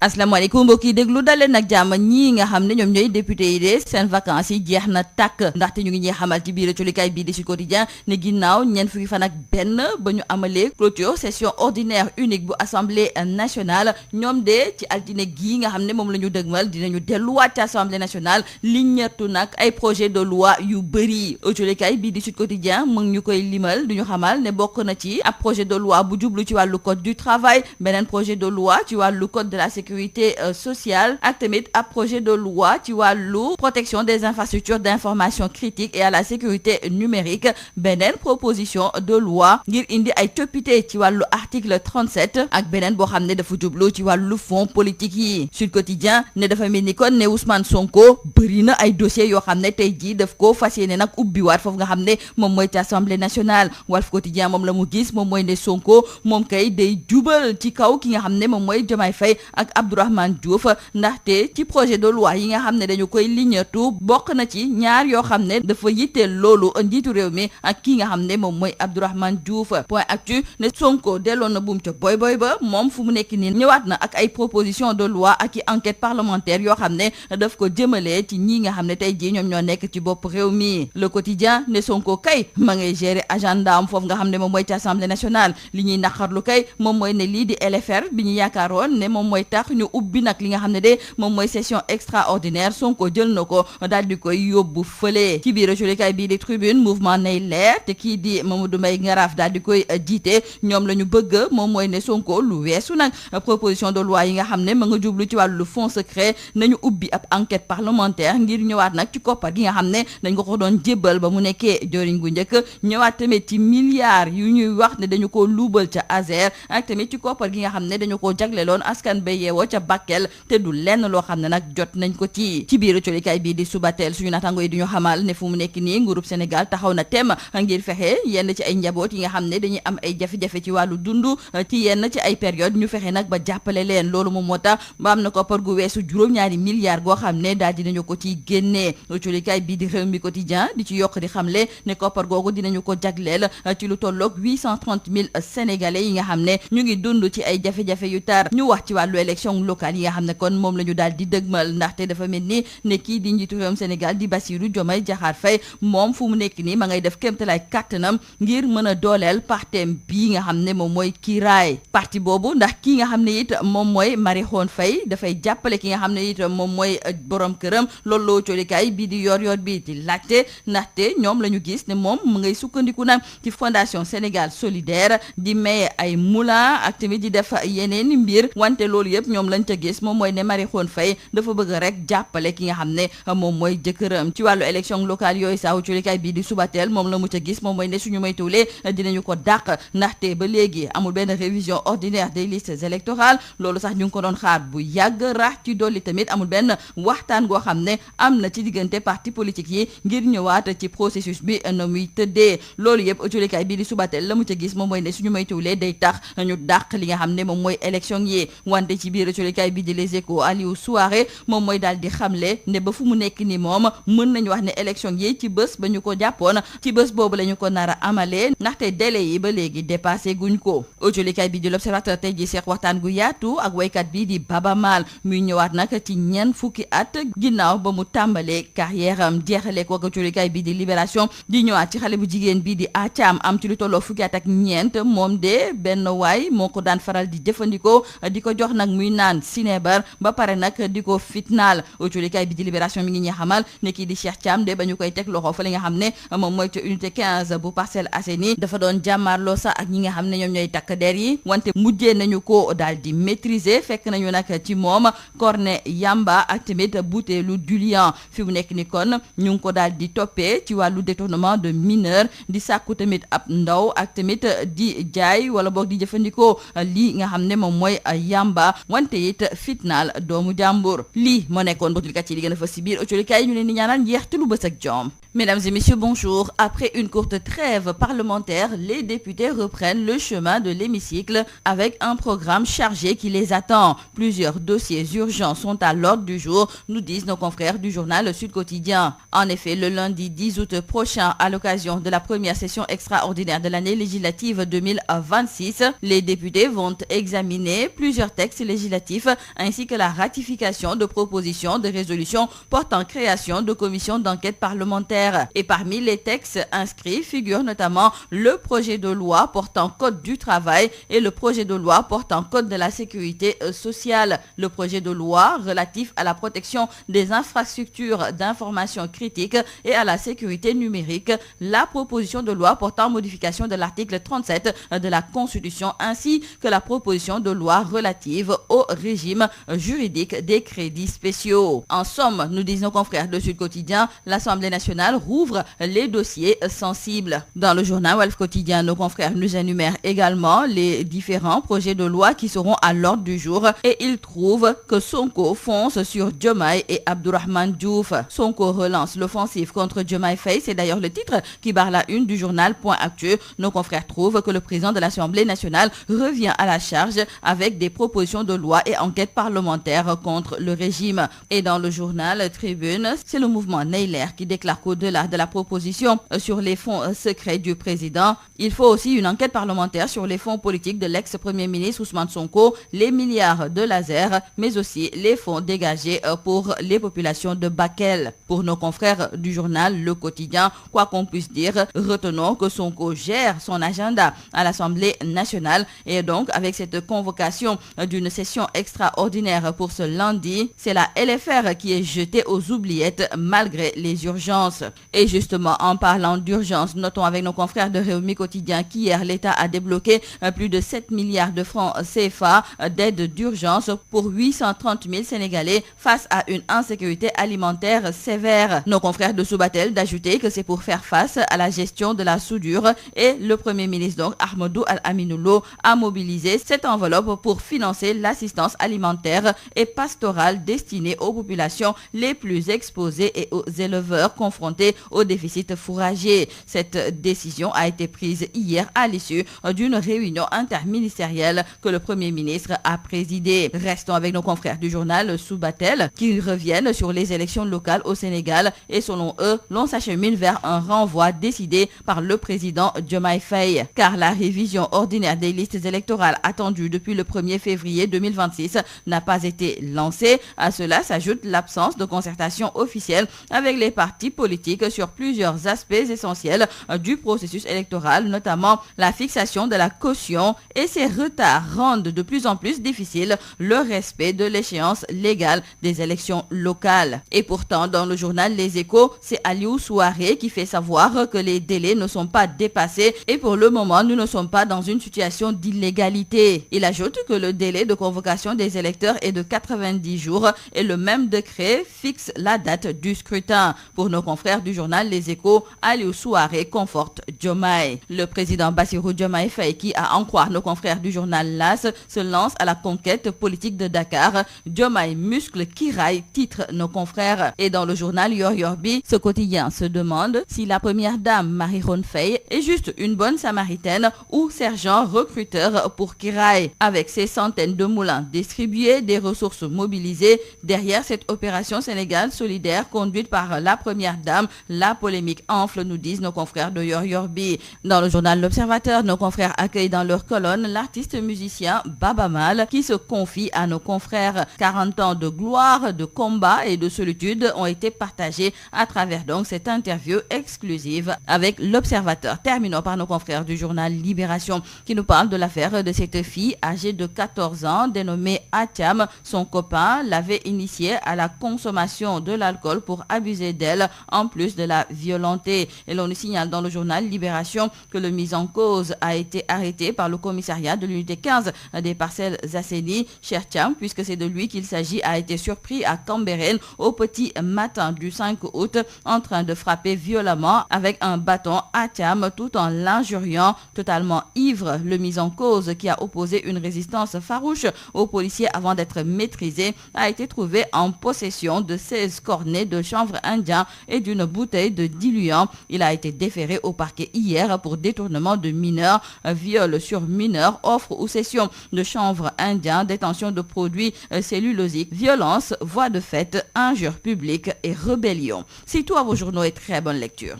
asalaamaaleykum mbokk yi déglu daleen nag jàmm ñii nga xam ne ñoom ñooy député yi de seen vacances yi jeex na tàkk ndaxte ñu ngi ñuy xamal ci biir colikaay bii di Sud Quotidien ne ginnaaw ñeent fukki fan ak benn ba ñu amalee clôture session ordinaire unique bu assemblée nationale ñoom de ci altine gii nga xam ne moom la ñu dëgmal dinañu delluwaat ci assemblée nationale li ñettu nag ay projet de loi yu bëri colikaay bii di Sud Quotidien mu ngi ñu koy limal du ñu xamal ne bokk na ci ab projet de loi bu jublu ci wàllu code du travail beneen projet de loi ci wàllu code de la sécurité sociale ak tamit ab projet de loi ci wàllu protection des infrastructures d'information critique et à la sécurité numérique beneen proposition de loi ngir indi ay coppite ci wàllu article 37 ak beneen boo xam ne dafa jublu ci wàllu fonds politique yi Sud Quotidien ne dafa mel ni kon ne Ousmane Sonko bëri na ay dossiers yoo xam ne tey jii daf ko fas yéene nag ubbiwaat foofu nga xam ne moom mooy ci assemblée nationale Walf Quotidien moom la mu gis moom mooy ne Sonko moom kay day jubal ci kaw ki nga xam ne moom mooy Diomaye Faye ak Abdourahmane Diouf ndaxte ci projet de loi yi nga xam ne dañu koy liñatu bokk na ci ñaar yoo xam ne dafa yitteel loolu njiitu réew mi ak ki nga xam ne moom mooy Abdourahmane Diouf point actu ne Sonko delloon na buum ca boy ba moom fu mu nekk nii ñëwaat na ak ay proposition de loi ak i enquête parlementaire yoo xam ne daf ko jëmale ci ñi nga xam ne tey jii ñoom ñoo nekk ci bopp réew mi le quotidien ne Sonko kay ma ngay gérer agenda am foofu nga xam ne moom mooy ci assemblée nationale li ñuy naqarlu kay moom mooy ne lii di LFR bi ñu yaakaaroon ne moom mooy tax ñu ubbi nag li nga xam ne de moom mooy session extraordinaire Sonko jël na ko daal di koy yóbbu fële ci biir colikaay bii di tribune mouvement nay leer te kii di Mamadou Mbaye Ngaraaf daal di koy jiite ñoom la ñu bëgg moom mooy ne Sonko lu weesu nag proposition de loi yi nga xam ne ma nga jublu ci wàllu fonds secret nañu ubbi ab enquête parlementaire ngir ñëwaat nag ci koppar gi nga xam ne dañ ko doon jébbal ba mu nekkee joriñ gu njëkk ñëwaat tamit ci milliards yu ñuy wax ne dañu ko luubal ca Azer ak tamit ci koppar gi nga xam ne dañu ko jagleloon askan ba yeewoo ca Bakel te du lenn loo xam ne nag jot nañ ko ci biir colikaay bii di Subatel suñu naataango yi di ñu xamal ne fu mu nekk nii nguurub Sénégal taxaw na tem ngir fexe yenn ci ay njaboot yi nga xam ne dañuy am ay jafe-jafe ci wàllu dund ci yenn ci ay période ñu fexe nag ba jàppale leen loolu moom moo tax ba am na koppar gu weesu juróom-ñaari milliards goo xam ne daal dinañu ko ciy génnee colikaay bii di Rewmi Quotidien di ci yokk di xamle ne koppar googu dinañu ko jagleel ci lu tolloog 830 000 sénégalais yi nga xam ne ñu ngi dund ci ay jafe-jafe yu tar ñu wax ci wàllu élection locale yi nga xam ne kon moom la ñu daal di dëgmal ndaxte dafa mel ni ne kii di njiitu réewum Sénégal di Bassirou Diomaye Diakhar Faye moom fu mu nekk nii ma ngay def kéemtalaay kàttanam ngir mën a dooleel partem bii nga xam ne moom mooy kiiraay parti boobu ndax kii nga xam ne it moom mooy Marie Khone Faye dafay jàppale ki nga xam ne it moom mooy borom këram loolu loo colikaay bii di yor bi di laajte ndaxte ñoom la ñu gis ne moom mu ngay sukkandiku nag ci fondation Sénégal solidaire di maye ay moulin ak tamit di def yeneen mbir wante loolu yëpp ñoom lañ ca gis moom mooy ne Marie Khone Faye dafa bëgg rek jàppale ki nga xam ne moom mooy jëkkëram ci wàllu élection locale yooyu saaw colikaay bii di Subatel moom la mu ca gis moom mooy ne suñu moytuwulee dinañu ko dàq ndaxte ba léegi amul benn révision ordinaire des listes électorales loolu sax ñu ngi ko doon xaar bu yàgg rax ci dolli tamit amul benn waxtaan goo xam ne am na ci diggante parti politique yi ngir ñëwaat ci processus bi na muy tëddee loolu yëpp colikaay bii di Subatel la mu ca gis moom mooy ne suñu moytuwulee day tax ñu dàq li nga xam ne moom mooy élection yi wante ci biir colikaay bi di Les Échos Aliou Souaré moom mooy daal di xamle ne ba fu mu nekk ni moom mën nañu wax ne élection yi ci bés ba ñu ko jàppoon ci bés boobu la ñu ko nar a amalee ndaxte délai yi ba léegi dépassé guñ ko colikaay bi di L'Observateur tey ji seex waxtaan gu yaatu ak waykat bi di Baba Maal muy ñëwaat nag ci ñeent fukki at ginnaaw ba mu tàmbalee carrière am jeexalee ko ak colikaay bi di Libération di ñëwaat ci xale bu jigéen bi di Athiam am ci lu tolloo fukki at ak ñeent moom de benn waay moo ko daan faral di jëfandikoo di ko jox nag muy naan sinébar ba pare nag di ko fitnaal colikaay bi di Libération mi ngi ñuy xamal ne kii di Cheikh Thiam de ba ñu koy teg loxo fa li nga xam ne moom mooy ca unité 15 bu Parcelles Assainies dafa doon jàmmaarloo sax ak ñi nga xam ne ñoom ñooy takk der yi wante mujjee nañu ko daal di maîtriser fekk nañu nag ci moom cornet yamba ak tamit butéelu diluant fi mu nekk ni kon ñu ngi ko daal di toppee ci wàllu détournement de mineur di sàkku tamit ab ndaw ak tamit di jaay wala boog di jëfandikoo lii nga xam ne moom mooy yamba wante it fitnaal doomu jàmbur lii moo nekkoon botulkat yi li gën a fa si biir autolikaay ñu leen di ñaanal njeex te lu bës ak jom. Mesdames et messieurs, bonjour. Après une courte trêve parlementaire, les députés reprennent le chemin de l'hémicycle avec un programme chargé qui les attend. Plusieurs dossiers urgents sont à l'ordre du jour, nous disent nos confrères du journal Sud Quotidien. En effet, le lundi 10 août prochain, à l'occasion de la première session extraordinaire de l'année législative 2026, les députés vont examiner plusieurs textes législatifs législatif ainsi que la ratification de propositions de résolution portant création de commissions d'enquête parlementaire. Et parmi les textes inscrits figurent notamment le projet de loi portant code du travail et le projet de loi portant code de la sécurité sociale, le projet de loi relatif à la protection des infrastructures d'information critique et à la sécurité numérique, la proposition de loi portant modification de l'article 37 de la Constitution ainsi que la proposition de loi relative au régime juridique des crédits spéciaux. En somme, nous disent nos confrères de Sud Quotidien, l'Assemblée nationale rouvre les dossiers sensibles. Dans le journal Walf Quotidien, nos confrères nous énumèrent également les différents projets de loi qui seront à l'ordre du jour et ils trouvent que Sonko fonce sur Diomaye et Abdourahmane Diouf. Sonko relance l'offensive contre Diomaye Faye, c'est d'ailleurs le titre qui barre la une du journal Point Actu. Nos confrères trouvent que le président de l'Assemblée nationale revient à la charge avec des propositions de loi et enquêtes parlementaires contre le régime. Et dans le journal Tribune, c'est le mouvement Neyler qui déclare qu'au-delà de la proposition sur les fonds secrets du président, il faut aussi une enquête parlementaire sur les fonds politiques de l'ex-premier ministre Ousmane Sonko, les milliards de laser, mais aussi les fonds dégagés pour les populations de Bakel. Pour nos confrères du journal Le Quotidien, quoi qu'on puisse dire, retenons que Sonko gère son agenda à l'Assemblée nationale et donc avec cette convocation d'une session extraordinaire pour ce lundi, c'est la LFR qui est jetée aux oubliettes malgré les urgences. Et justement, en parlant d'urgence, notons avec nos confrères de Rewmi Quotidien qu'hier, l'État a débloqué plus de 7 milliards de francs CFA d'aide d'urgence pour 830 000 Sénégalais face à une insécurité alimentaire sévère. Nos confrères de Subatel d'ajouter que c'est pour faire face à la gestion de la soudure et le Premier ministre donc Ahmadou Al-Aminou Lo a mobilisé cette enveloppe pour financer l'assistance alimentaire et pastorale destinée aux populations les plus exposées et aux éleveurs confrontés au déficit fourrager. Cette décision a été prise hier à l'issue d'une réunion interministérielle que le Premier ministre a présidée. Restons avec nos confrères du journal Subatel qui reviennent sur les élections locales au Sénégal et selon eux, l'on s'achemine vers un renvoi décidé par le président Diomaye Faye. Car la révision ordinaire des listes électorales attendue depuis le 1er février 2026 n'a pas été lancée. À cela s'ajoute l'absence de concertation officielle avec les partis politiques sur plusieurs aspects essentiels du processus électoral, notamment la fixation de la caution, et ces retards rendent de plus en plus difficile le respect de l'échéance légale des élections locales. Et pourtant, dans le journal Les Échos, c'est Aliou Souaré qui fait savoir que les délais ne sont pas dépassés et pour le moment, nous ne sommes pas dans une situation d'illégalité. Il ajoute que le délai de convocation des électeurs est de 90 jours et le même décret fixe la date du scrutin. Pour nos confrères du journal Les Échos, Aliou Souaré conforte Diomaye. Le président Bassirou Diomaye Faye, qui à en croire nos confrères du journal L'As, se lance à la conquête politique de Dakar. Diomaye muscle Kiraay, titre nos confrères. Et dans le journal Yor Yorbi, ce quotidien se demande si la première dame Marie-Rone Faye est juste une bonne samaritaine ou sergent recruteur pour Kiraay. Avec ses centaines de moulins distribués, des ressources mobilisées, derrière cette opération Sénégal solidaire conduite par la première dame, la polémique enfle, nous disent nos confrères de Yor Yorbi. Dans le journal L'Observateur, nos confrères accueillent dans leur colonne l'artiste musicien Baba Mal qui se confie à nos confrères. 40 ans de gloire, de combat et de solitude ont été partagés à travers donc cette interview exclusive avec L'Observateur. Terminons par nos confrères du journal Libération qui nous parle de l'affaire de cette fille âgée de 14 ans dénommée Atiam. Son copain l'avait initiée à la consommation de l'alcool pour abuser d'elle en plus de la violenter. Et l'on nous signale dans le journal Libération que le mis en cause a été arrêté par le commissariat de l'unité 15 des Parcelles Assainies. Chertiam, puisque c'est de lui qu'il s'agit, a été surpris à Cambérène au petit matin du 5 août en train de frapper violemment avec un bâton Atiam tout en l'injuriant. Totalement ivre, le mis en cause qui a opposé une résistance farouche aux policiers avant d'être maîtrisé a été trouvé en possession de 16 cornets de chanvre indien et d'une bouteille de diluant. Il a été déféré au parquet hier pour détournement de mineurs, viol sur mineurs, offre ou cession de chanvre indien, détention de produits cellulosiques, violence, voie de fait, injure publique et rébellion. C'est tout à vos journaux et très bonne lecture.